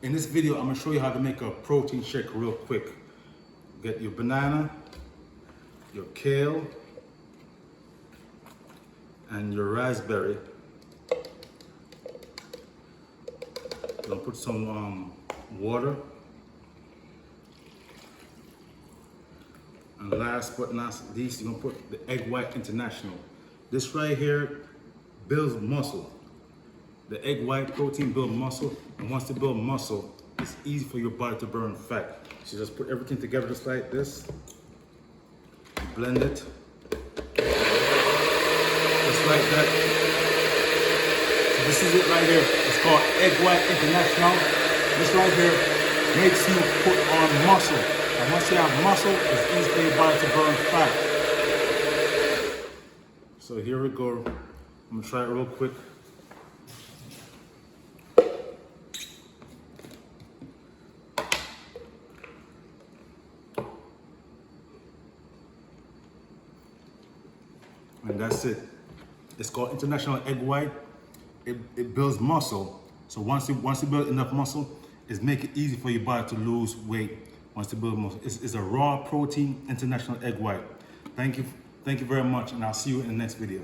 In this video, I'm gonna show you how to make a protein shake real quick. Get your banana, your kale, and your raspberry. You're gonna put some water. And last but not least, you're gonna put the egg white international. This right here builds muscle. The egg white protein builds muscle, and once they build muscle, it's easy for your body to burn fat. So just put everything together just like this. Blend it. Just like that. So this is it right here. It's called Egg White International. This right here makes you put on muscle. And once you have muscle, it's easy for your body to burn fat. So here we go. I'm gonna try it real quick. And that's it. It's called International Egg White. It builds muscle. So once you build enough muscle, it's make it easy for your body to lose weight. Once you build muscle, it's a raw protein International Egg White. Thank you very much, and I'll see you in the next video.